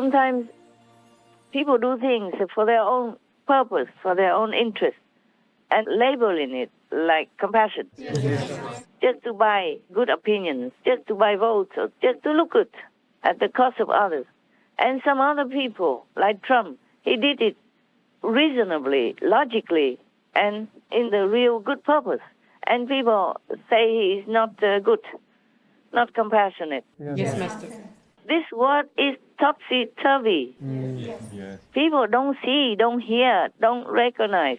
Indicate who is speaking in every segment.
Speaker 1: Sometimes people do things for their own purpose, for their own interest, and labeling it like compassion. Just to buy good opinions, just to buy votes, or just to look good at the cost of others. And some other people, like Trump, he did it reasonably, logically, and in the real good purpose. And people say he is not good, not compassionate.
Speaker 2: Yes, Master.
Speaker 1: This word is topsy-turvy. People don't see, don't hear, don't recognize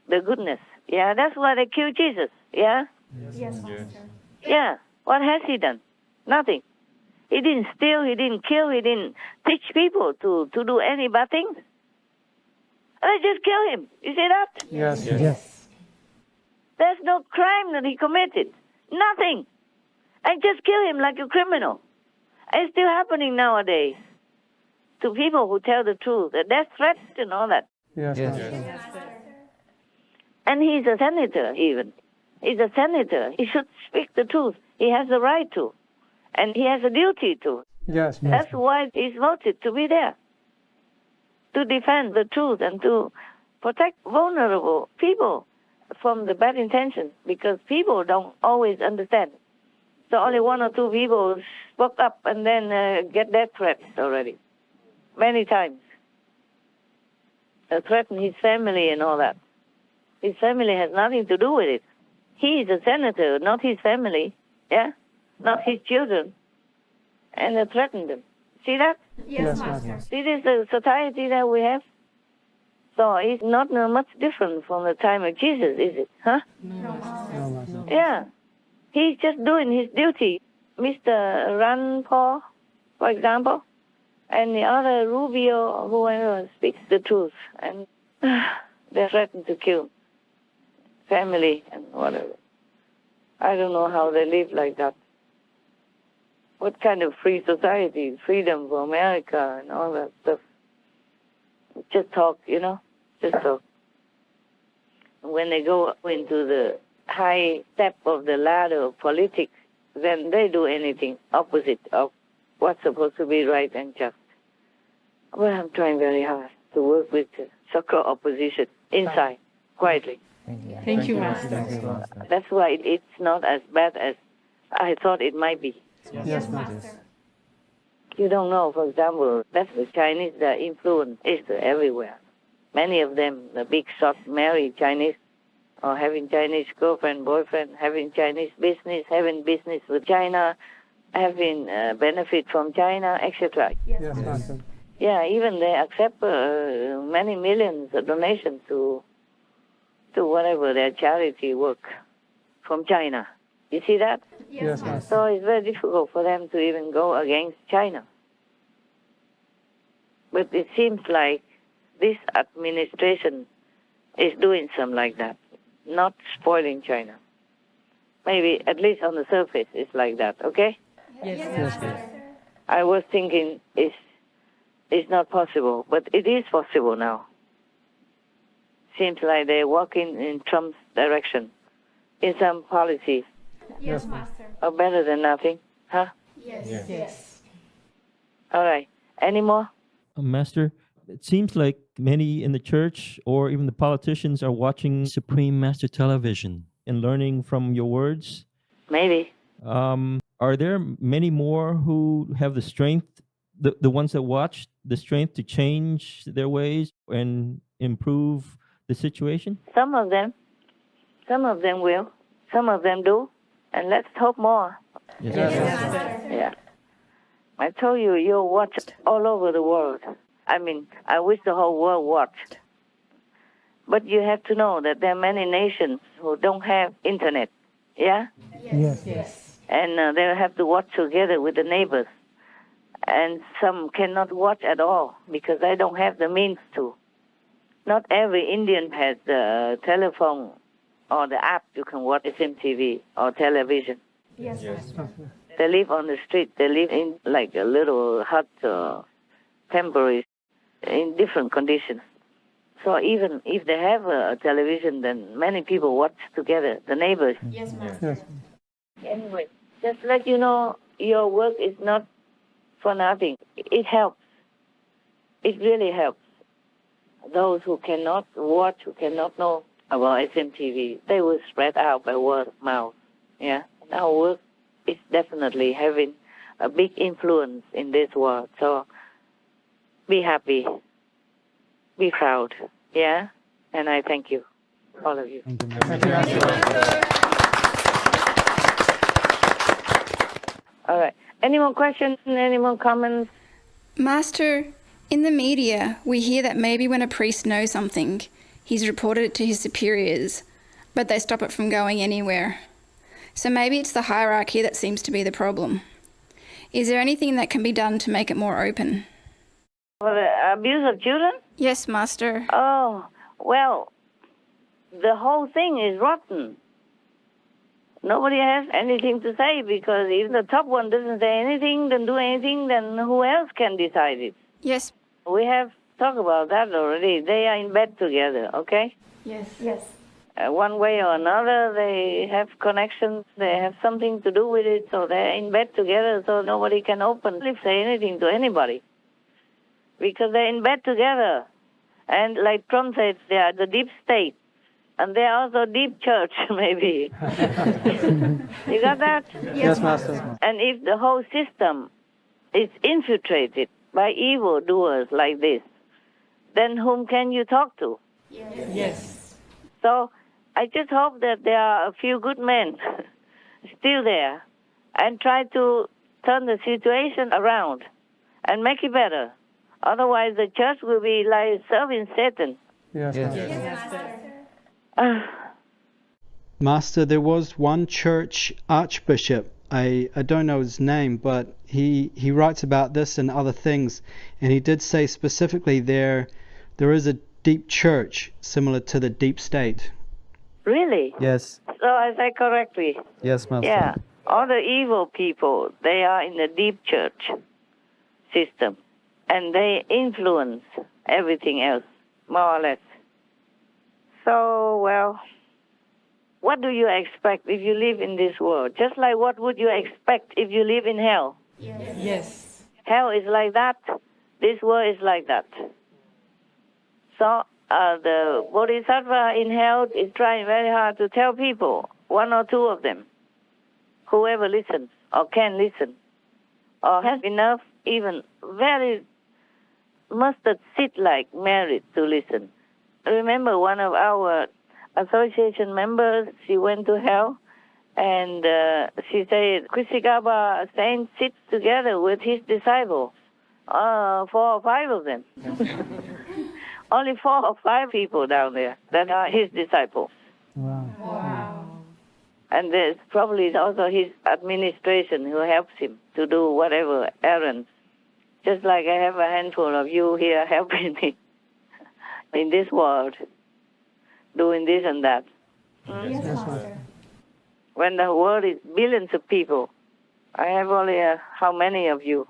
Speaker 1: the goodness. Yeah, that's why they kill Jesus. Yeah?
Speaker 2: Yes, Master.
Speaker 1: Yeah. What has he done? Nothing. He didn't steal, he didn't kill, he didn't teach people to do any bad things. They just kill him. You see that?
Speaker 3: Yes.
Speaker 1: There's no crime that he committed. Nothing. And just kill him like a criminal. It's still happening nowadays to people who tell the truth, the death threats and all that.
Speaker 3: Yes.
Speaker 1: And he's a senator even. He's a senator. He should speak the truth. He has the right to. And he has a duty to.
Speaker 3: Yes.
Speaker 1: That's why he's voted to be there. To defend the truth and to protect vulnerable people from the bad intentions, because people don't always understand. So only one or two people spoke up and then get death threats already. Many times. Threaten his family and all that. His family has nothing to do with it. He is a senator, not his family. Yeah? Not his children. And they threatened them. See that?
Speaker 2: Yes, Master.
Speaker 1: See this the society that we have? So it's not much different from the time of Jesus, is it? Huh?
Speaker 2: No, Master.
Speaker 3: No, Master.
Speaker 1: Yeah. He's just doing his duty. Mr. Rand Paul, for example, and the other Rubio, whoever speaks the truth, and they threaten to kill family and whatever. I don't know how they live like that. What kind of free society, freedom for America and all that stuff. Just talk, just talk. When they go into the high step of the ladder of politics, then they do anything opposite of what's supposed to be right and just. Well, I'm trying very hard to work with the so-called opposition inside, quietly.
Speaker 2: Thank you, Master.
Speaker 1: That's why it's not as bad as I thought it might be.
Speaker 2: Yes, Master.
Speaker 1: You don't know, for example, that's the Chinese, their influence is everywhere. Many of them, the big shots, marry Chinese, or having Chinese girlfriend, boyfriend, having Chinese business, having business with China, having benefit from China, etc.
Speaker 3: Yes, Master.
Speaker 1: Yeah, even they accept many millions of donations to whatever their charity work from China. You see that?
Speaker 3: Yes, Master.
Speaker 1: So it's very difficult for them to even go against China. But it seems like this administration is doing something like that, not spoiling China. Maybe, at least on the surface, it's like that, okay?
Speaker 2: Yes,
Speaker 1: I was thinking it's not possible, but it is possible now. Seems like they're walking in Trump's direction in some policies.
Speaker 2: Yes, Master.
Speaker 1: Or better than nothing, huh?
Speaker 2: Yes.
Speaker 1: All right. Any more?
Speaker 4: Master, it seems like many in the church or even the politicians are watching Supreme Master Television and learning from your words.
Speaker 1: Maybe.
Speaker 4: Are there many more who have the strength, the ones that watch, the strength to change their ways and improve the situation?
Speaker 1: Some of them will. Some of them do. And let's hope more.
Speaker 4: Yes.
Speaker 1: Yeah. I told you, you're watched all over the world. I mean, I wish the whole world watched. But you have to know that there are many nations who don't have internet. Yeah?
Speaker 3: Yes.
Speaker 1: And they have to watch together with the neighbors. And some cannot watch at all because they don't have the means to. Not every Indian has the telephone or the app you can watch SMTV or television.
Speaker 2: Yes, Master.
Speaker 1: They live on the street. They live in like a little hut or temporary in different conditions. So even if they have a television, then many people watch together, the neighbors.
Speaker 2: Yes, Master.
Speaker 1: Anyway, just let you know, your work is not for nothing. It helps. it really helps. Those who cannot watch, who cannot know about SMTV, they will spread out by word of mouth. Yeah, and our work is definitely having a big influence in this world. So be happy, be proud. Yeah, and I thank you, all of you.
Speaker 3: Thank you, Master.
Speaker 1: All right. Any more questions? Any more comments?
Speaker 5: Master, in the media, we hear that maybe when a priest knows something, he's reported it to his superiors, but they stop it from going anywhere. So maybe it's the hierarchy that seems to be the problem. Is there anything that can be done to make it more open?
Speaker 1: For the abuse of children?
Speaker 5: Yes, Master.
Speaker 1: Oh, well, the whole thing is rotten. Nobody has anything to say, because if the top one doesn't say anything, doesn't do anything, then who else can decide it?
Speaker 5: Yes.
Speaker 1: We have talked about that already. They are in bed together, okay?
Speaker 5: Yes.
Speaker 1: One way or another, they have connections, they have something to do with it, so they're in bed together, so nobody can openly say anything to anybody. Because they're in bed together. And like Trump said, they are the deep state. And they are also deep church, maybe. You got that?
Speaker 3: Yes, Master.
Speaker 1: And if the whole system is infiltrated by evildoers like this, then whom can you talk to?
Speaker 2: Yes.
Speaker 1: So I just hope that there are a few good men still there and try to turn the situation around and make it better. Otherwise, the church will be like serving Satan.
Speaker 3: Yes, Master.
Speaker 6: Master, there was one church archbishop, I don't know his name, but he writes about this and other things, and he did say specifically there is a deep church similar to the deep state.
Speaker 1: Really?
Speaker 3: Yes.
Speaker 1: So I said correctly.
Speaker 3: Yes, Master.
Speaker 1: Yeah. All the evil people, they are in the deep church system. And they influence everything else, more or less. So, well, what do you expect if you live in this world? Just like what would you expect if you live in hell?
Speaker 2: Yes.
Speaker 1: Hell is like that. This world is like that. So the Bodhisattva in hell is trying very hard to tell people, one or two of them, whoever listens or can listen or has enough, even very mustard seed-like merit to listen. Remember one of our association members, she went to hell, and she said, Krisigaba saint sits together with his disciples, 4 or 5 of them. Only 4 or 5 people down there that are his disciples.
Speaker 3: Wow.
Speaker 1: And there's probably also his administration who helps him to do whatever errands. Just like I have a handful of you here helping me in this world, doing this and that.
Speaker 3: Yes, Master.
Speaker 1: When the world is billions of people, I have only how many of you?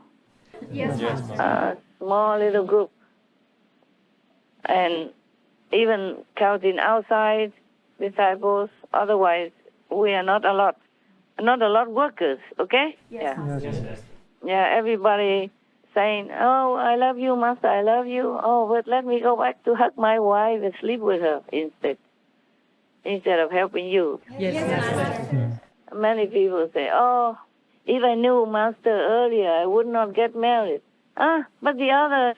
Speaker 2: Yes.
Speaker 1: A small little group. And even counting outside disciples, otherwise we are not a lot workers, okay?
Speaker 2: Yes.
Speaker 1: Yeah, everybody saying, oh, I love you, Master, I love you. Oh, but let me go back to hug my wife and sleep with her instead of helping you.
Speaker 2: Yes.
Speaker 1: Many people say, oh, if I knew Master earlier, I would not get married. But the others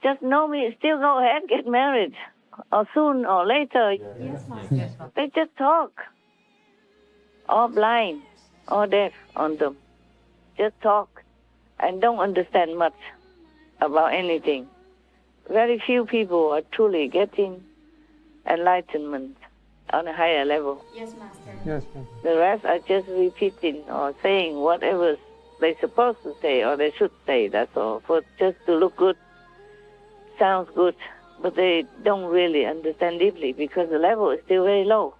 Speaker 1: just know me, still go ahead, get married, or soon or later.
Speaker 2: Yes.
Speaker 1: They just talk, or blind, or deaf on them. Just talk and don't understand much about anything. Very few people are truly getting enlightenment on a higher level.
Speaker 2: Yes, Master.
Speaker 3: Yes, Master.
Speaker 1: The rest are just repeating or saying whatever they're supposed to say or they should say, that's all, for just to look good. Sounds good, but they don't really understand deeply because the level is still very low.